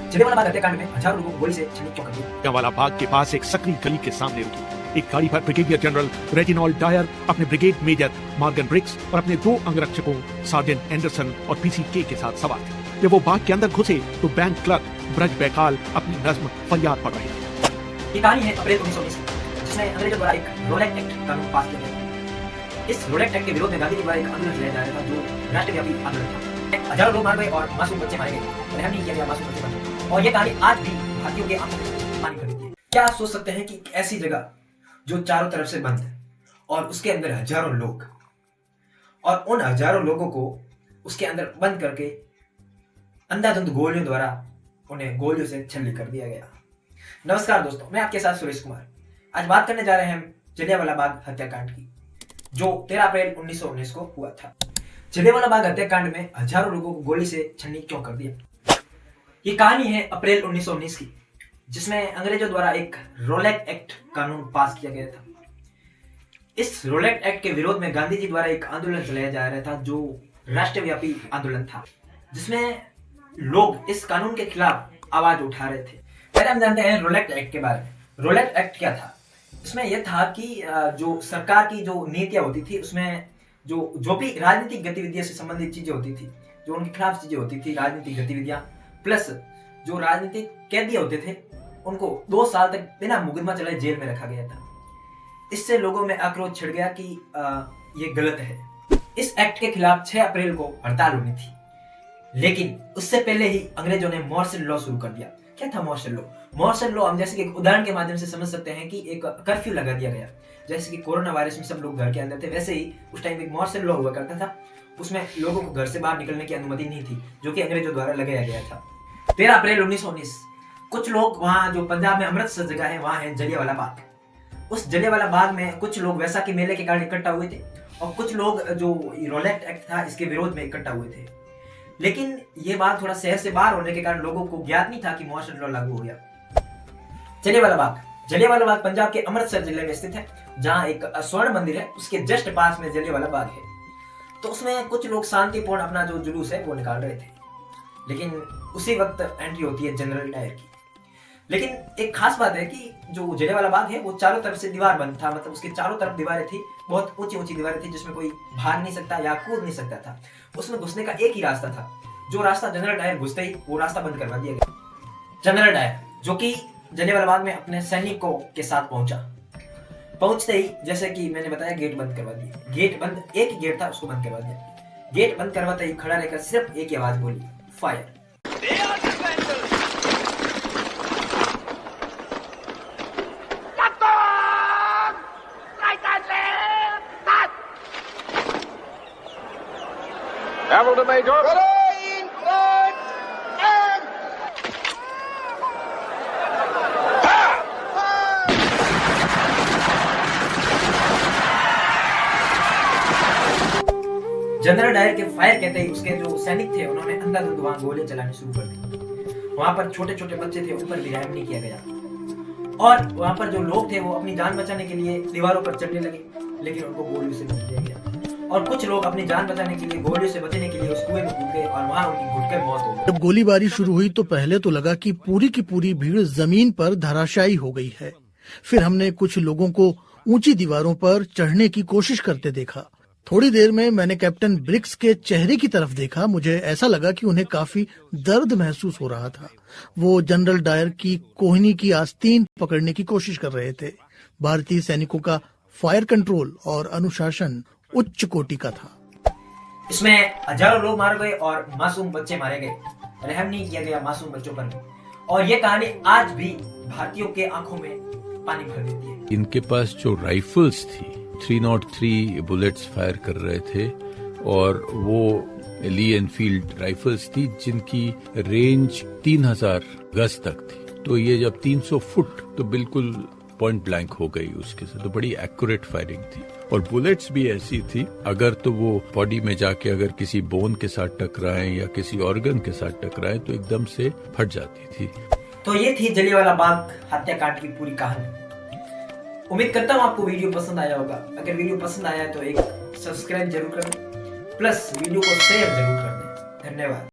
जलियांवाला बाग हत्याकांड में हजारों लोगों को गोली से छीन क्यों कर दिया? जलियांवाला बाग के पास एक सकरी गली के सामने रुकी। एक गाड़ी पर ब्रिगेडियर जनरल रेजिनॉल्ड डायर, अपने ब्रिगेड मेजर मॉर्गन ब्रिक्स और अपने 2 अंगरक्षकों सार्जेंट एंडरसन और पीसी के साथ सवार थे। जब वो बाग के अंदर घुसे तो बैंक क्लर्क ब्रज बैकाल अपनी नज्म फरियाद पढ़ रहे थे। ये कहानी है अप्रैल 1919 की, जिसमें अंग्रेजों द्वारा एक रोलेट एक्ट कानून पास किया गया। इस रोलेट एक्ट के विरोध में गांधी जी द्वारा एक आंदोलन चलाया जा रहा था, जो राष्ट्रव्यापी आंदोलन था। हजारों लोग मारे गए और मासूम बच्चे मारे गए, रहम नहीं किया गया मासूम बच्चे पर। और ये कहानी आज भी भारतीयों के आंखों में पानी भर देती है। क्या आप सोच सकते हैं कि ऐसी जगह जो चारों तरफ से बंद है और उसके अंदर हजारों लोग, और उन हजारों लोगों को उसके अंदर बंद करके अंधाधुंध गोलियों द्वारा उन्हें गोलियों से छल्ली कर दिया गया। नमस्कार दोस्तों, मैं आपके साथ सुरेश कुमार। आज बात करने जा रहे हैं हम जलियांवाला बाग हत्याकांड की, जो 13 अप्रैल 1919 को हुआ था। जलियांवाला बाग हत्याकांड में हजारों लोगों को गोली से छन्नी क्यों कर दिया? ये कहानी है अप्रैल 1919 की, जिसमें अंग्रेजों द्वारा एक रोलेट एक्ट कानून पास किया गया था। इस रोलेट एक्ट के विरोध में गांधी जी द्वारा एक आंदोलन चलाया जा रहा था, जो राष्ट्रव्यापी आंदोलन था, जिसमें लोग इस कानून के खिलाफ आवाज उठा रहे थे। पहले हम जानते हैं रोलेट एक्ट के बारे में। रोलेट एक्ट क्या था? इसमें यह था कि जो सरकार की जो नीतियां होती थी, उसमें जो भी राजनीतिक गतिविधियों से संबंधित चीजें होती थी, जो उनके खिलाफ चीजें होती थी, राजनीतिक गतिविधियां, प्लस जो राजनीतिक कैदी होते थे, उनको 2 साल तक बिना मुकदमा चलाए जेल में रखा गया था। इससे लोगों में आक्रोश छिड़ गया कि ये गलत है। इस एक्ट के खिलाफ 6 अप्रैल को हड़ताल होनी थी, लेकिन उससे पहले ही अंग्रेजों ने मार्शल लॉ शुरू कर दिया। क्या था मार्शल लॉ? मार्शल लॉ हम जैसे कि एक उदाहरण के माध्यम से समझ सकते हैं कि एक कर्फ्यू लगा दिया गया। जैसे कि कोरोना वायरस में सब लोग घर के अंदर थे, वैसे ही उस टाइम एक मार्शल लॉ हुआ करता था। उसमें लोगों को घर से बाहर निकलने की अनुमति नहीं थी, जो कि अंग्रेजों द्वारा लगाया गया था। 13 अप्रैल 1919 कुछ लोग वहाँ, जो पंजाब में अमृतसर जगह है, वहाँ है जलियांवाला बाग। उस जलियांवाला बाग में कुछ लोग वैसाखी मेले के कारण इकट्ठा हुए थे, और कुछ लोग जो रोलेट एक्ट था इसके विरोध में इकट्ठा हुए थे। लेकिन ये बात थोड़ा शहर से बाहर होने के कारण लोगों को ज्ञात नहीं था कि मार्शल लॉ लागू हो गया। जलियांवाला बाग पंजाब के अमृतसर जिले में स्थित है, जहाँ एक स्वर्ण मंदिर है, उसके जस्ट पास में जलियांवाला बाग है। तो उसमें कुछ लोग शांतिपूर्ण अपना जो जुलूस है वो निकाल रहे थे, लेकिन उसी वक्त एंट्री होती है जनरल डायर की। लेकिन एक खास बात है कि जो जलियांवाला बाग है वो चारों तरफ से दीवार बंद था, मतलब उसके चारों तरफ दीवारें थी, बहुत ऊंची ऊंची दीवारें थी, जिसमें कोई भाग नहीं सकता या कूद नहीं सकता था। उसमें घुसने का एक ही रास्ता था, जो रास्ता जनरल डायर घुसते ही वो रास्ता बंद करवा दिया गया। जनरल डायर जो कि जलियांवाला बाग में अपने सैनिकों के साथ पहुंचते ही, जैसे कि मैंने बताया, गेट बंद करवा दिया। गेट बंद, एक ही गेट था, उसको बंद करवा दिया। गेट बंद करवाते ही खड़ा रहकर सिर्फ एक ही आवाज बोली, fire. Hamilton Major. General Dyer के फायर कहते ही उसके जो सैनिक थे उन्होंने अंधाधुंध वहां गोलियां चलानी शुरू कर दी। वहां पर छोटे छोटे बच्चे थे, उन पर भी रहम नहीं किया गया, और वहां पर जो लोग थे वो अपनी जान बचाने के लिए दीवारों पर चढ़ने लगे, लेकिन उनको गोलियों से मार दिया गया। और कुछ लोग अपनी जान बचाने के लिए, गोलियों से बचने के लिए उस कुएं में कूद गए, और वहां उनकी घुटकर मौत हो गई। जब गोलीबारी शुरू हुई तो पहले तो लगा कि पूरी की पूरी भीड़ जमीन पर धराशायी हो गई है। फिर हमने कुछ लोगों को ऊंची दीवारों पर चढ़ने की कोशिश करते देखा। थोड़ी देर में मैंने कैप्टन ब्रिक्स के चेहरे की तरफ देखा। मुझे ऐसा लगा कि उन्हें काफी दर्द महसूस हो रहा था। वो जनरल डायर की कोहनी की आस्तीन पकड़ने की कोशिश कर रहे थे। भारतीय सैनिकों का फायर कंट्रोल और अनुशासन उच्च कोटि का था। इसमें हजारों लोग मारे गए और मासूम बच्चे मारे गए, रहम नहीं किया गया मासूम बच्चों पर। और ये कहानी आज भी भारतीयों के आंखों में पानी भर देती है। इनके पास जो राइफल्स थी, 303 बुलेट्स फायर कर रहे थे, और वो ली एनफील्ड राइफल्स थी जिनकी रेंज 3000 गज तक थी। तो ये जब 300 फुट, तो बिल्कुल पॉइंट ब्लैंक हो गई उसके साथ। तो बड़ी एक्यूरेट फायरिंग थी, और बुलेट्स भी ऐसी थी, अगर तो वो बॉडी में जाके अगर किसी बोन के साथ टकराएं या किसी ऑर्गन के साथ टकराएं तो एकदम से फट जाती थी। तो ये थी जलियांवाला बाग हत्याकांड की पूरी कहानी। उम्मीद करता हूँ आपको वीडियो पसंद आया होगा। अगर वीडियो पसंद आया है तो एक सब्सक्राइब जरूर करें, प्लस वीडियो को शेयर जरूर कर दें। धन्यवाद।